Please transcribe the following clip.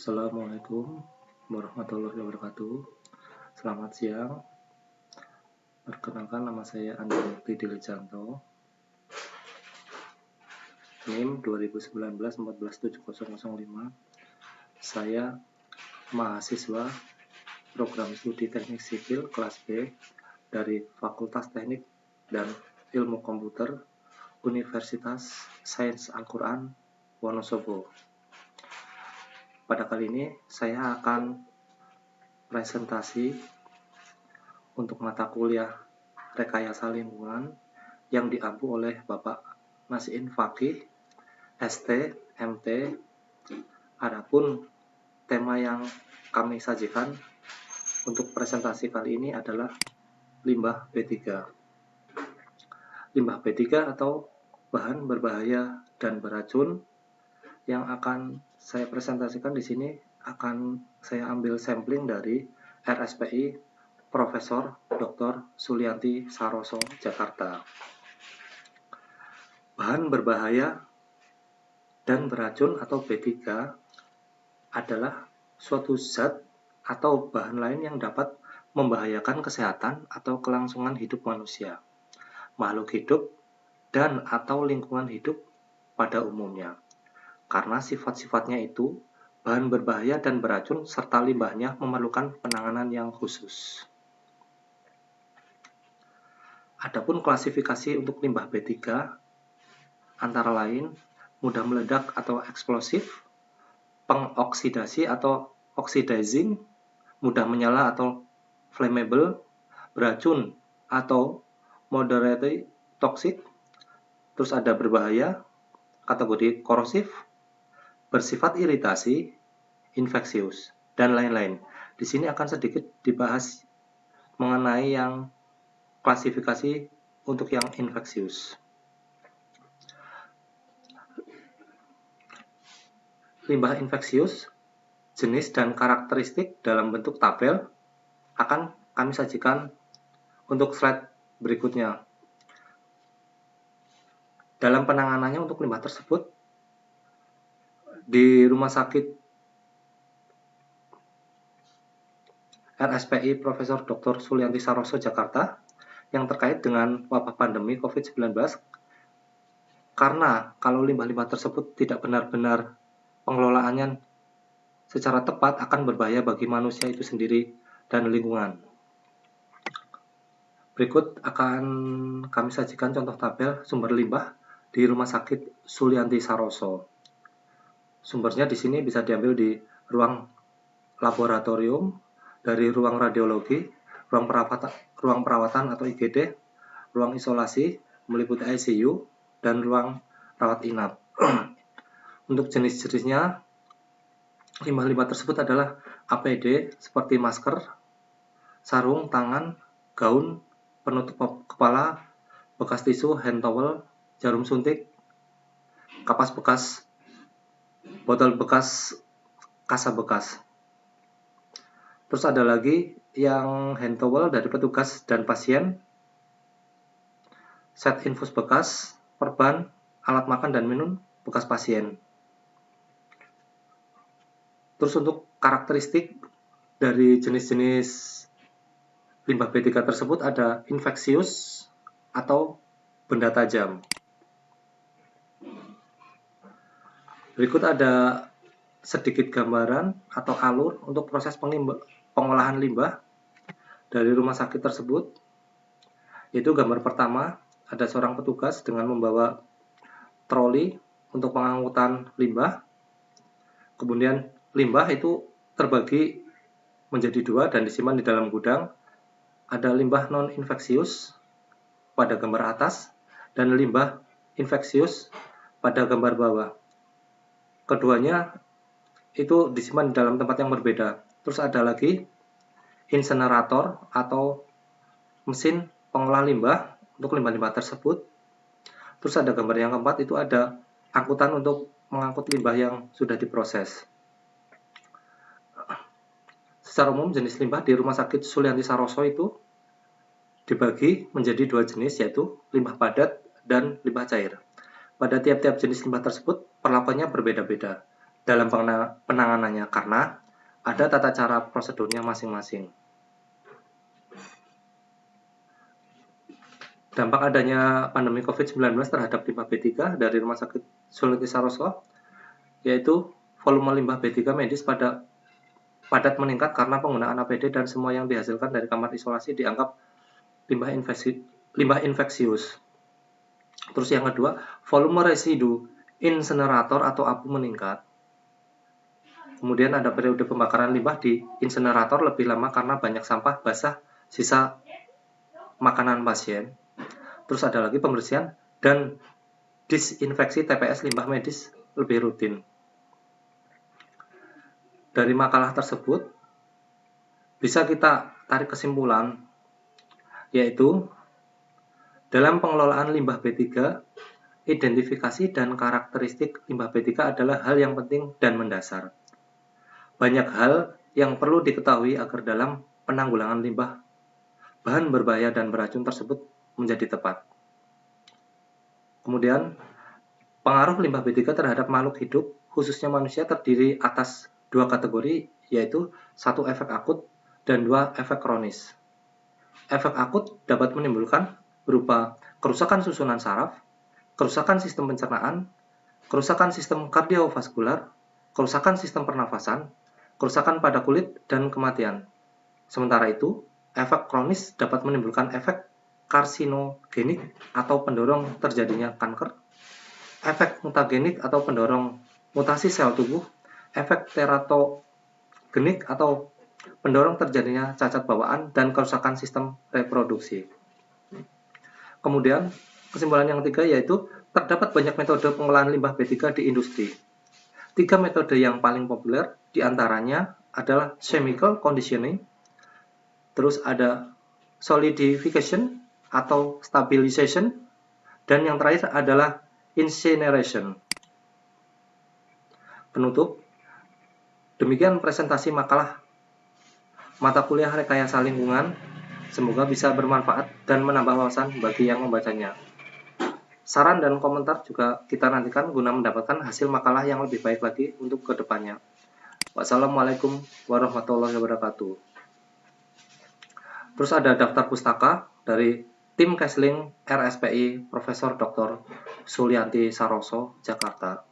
Assalamualaikum warahmatullahi wabarakatuh. Selamat siang. Perkenalkan, nama saya Andi Mukti Dilijanto. NIM 2019-147005. Saya mahasiswa program studi teknik sipil kelas B dari Fakultas Teknik dan Ilmu Komputer Universitas Sains Al-Quran Wonosobo. Pada kali ini saya akan presentasi untuk mata kuliah rekayasa lingkungan yang diampu oleh Bapak Nasiin Fakih, ST, MT. Adapun tema yang kami sajikan untuk presentasi kali ini adalah limbah B3. Limbah B3 atau bahan berbahaya dan beracun yang akan saya presentasikan di sini akan saya ambil sampling dari RSPI Profesor Dr. Sulianti Saroso, Jakarta. Bahan berbahaya dan beracun atau B3 adalah suatu zat atau bahan lain yang dapat membahayakan kesehatan atau kelangsungan hidup manusia, makhluk hidup, dan atau lingkungan hidup pada umumnya. Karena sifat-sifatnya itu, bahan berbahaya dan beracun serta limbahnya memerlukan penanganan yang khusus. Adapun klasifikasi untuk limbah B3 antara lain mudah meledak atau eksplosif, pengoksidasi atau oxidizing, mudah menyala atau flammable, beracun atau moderately toxic, terus ada berbahaya, kategori korosif, bersifat iritasi, infeksius, dan lain-lain. Di sini akan sedikit dibahas mengenai yang klasifikasi untuk yang infeksius. Limbah infeksius, jenis dan karakteristik dalam bentuk tabel akan kami sajikan untuk slide berikutnya. Dalam penanganannya untuk limbah tersebut, di Rumah Sakit RSPI Profesor Dr. Sulianti Saroso, Jakarta, yang terkait dengan wabah pandemi COVID-19, karena kalau limbah-limbah tersebut tidak benar-benar pengelolaannya secara tepat akan berbahaya bagi manusia itu sendiri dan lingkungan. Berikut akan kami sajikan contoh tabel sumber limbah di Rumah Sakit Sulianti Saroso. Sumbernya di sini bisa diambil di ruang laboratorium, dari ruang radiologi, ruang perawatan atau IGD, ruang isolasi meliputi ICU, dan ruang rawat inap. Untuk jenis-jenisnya, limbah-limbah tersebut adalah APD seperti masker, sarung tangan, gaun, penutup kepala, bekas tisu, hand towel, jarum suntik, kapas bekas, botol bekas, kasa bekas. Terus ada lagi yang hand towel dari petugas dan pasien, set infus bekas, perban, alat makan dan minum bekas pasien. Terus untuk karakteristik dari jenis-jenis limbah B3 tersebut ada infeksius atau benda tajam. Berikut ada sedikit gambaran atau alur untuk proses pengolahan limbah dari rumah sakit tersebut. Yaitu gambar pertama, ada seorang petugas dengan membawa troli untuk pengangkutan limbah. Kemudian limbah itu terbagi menjadi dua dan disimpan di dalam gudang. Ada limbah non-infeksius pada gambar atas dan limbah infeksius pada gambar bawah. Keduanya itu disimpan di dalam tempat yang berbeda. Terus ada lagi insenerator atau mesin pengolah limbah untuk limbah-limbah tersebut. Terus ada gambar yang keempat, itu ada angkutan untuk mengangkut limbah yang sudah diproses. Secara umum jenis limbah di Rumah Sakit Sulianti Saroso itu dibagi menjadi dua jenis, yaitu limbah padat dan limbah cair. Pada tiap-tiap jenis limbah tersebut perlakuannya berbeda-beda. dalam penanganannya karena ada tata cara prosedurnya masing-masing. Dampak adanya pandemi COVID-19 terhadap limbah B3 dari Rumah Sakit Sulianti Saroso, yaitu volume limbah B3 medis padat meningkat karena penggunaan APD dan semua yang dihasilkan dari kamar isolasi dianggap limbah infeksius. Terus yang kedua, volume residu insenerator atau abu meningkat. Kemudian ada periode pembakaran limbah di insenerator lebih lama karena banyak sampah basah sisa makanan pasien. Terus ada lagi pembersihan dan disinfeksi TPS limbah medis lebih rutin. Dari makalah tersebut bisa kita tarik kesimpulan, yaitu dalam pengelolaan limbah B3, identifikasi dan karakteristik limbah B3 adalah hal yang penting dan mendasar. Banyak hal yang perlu diketahui agar dalam penanggulangan limbah bahan berbahaya dan beracun tersebut menjadi tepat. Kemudian, pengaruh limbah B3 terhadap makhluk hidup, khususnya manusia, terdiri atas 2 kategori, yaitu 1 efek akut dan 2 efek kronis. Efek akut dapat menimbulkan berupa kerusakan susunan saraf, kerusakan sistem pencernaan, kerusakan sistem kardiovaskular, kerusakan sistem pernafasan, kerusakan pada kulit, dan kematian. Sementara itu, efek kronis dapat menimbulkan efek karsinogenik atau pendorong terjadinya kanker, efek mutagenik atau pendorong mutasi sel tubuh, efek teratogenik atau pendorong terjadinya cacat bawaan, dan kerusakan sistem reproduksi. Kemudian, kesimpulan yang ketiga yaitu terdapat banyak metode pengolahan limbah B3 di industri. 3 metode yang paling populer diantaranya adalah chemical conditioning, terus ada solidification atau stabilization, dan yang terakhir adalah incineration. Penutup, demikian presentasi makalah mata kuliah rekayasa lingkungan. Semoga bisa bermanfaat dan menambah wawasan bagi yang membacanya. Saran dan komentar juga kita nantikan guna mendapatkan hasil makalah yang lebih baik lagi untuk kedepannya. Wassalamualaikum warahmatullahi wabarakatuh. Terus ada daftar pustaka dari Tim Kesling RSPI Profesor Dr. Sulianti Saroso, Jakarta.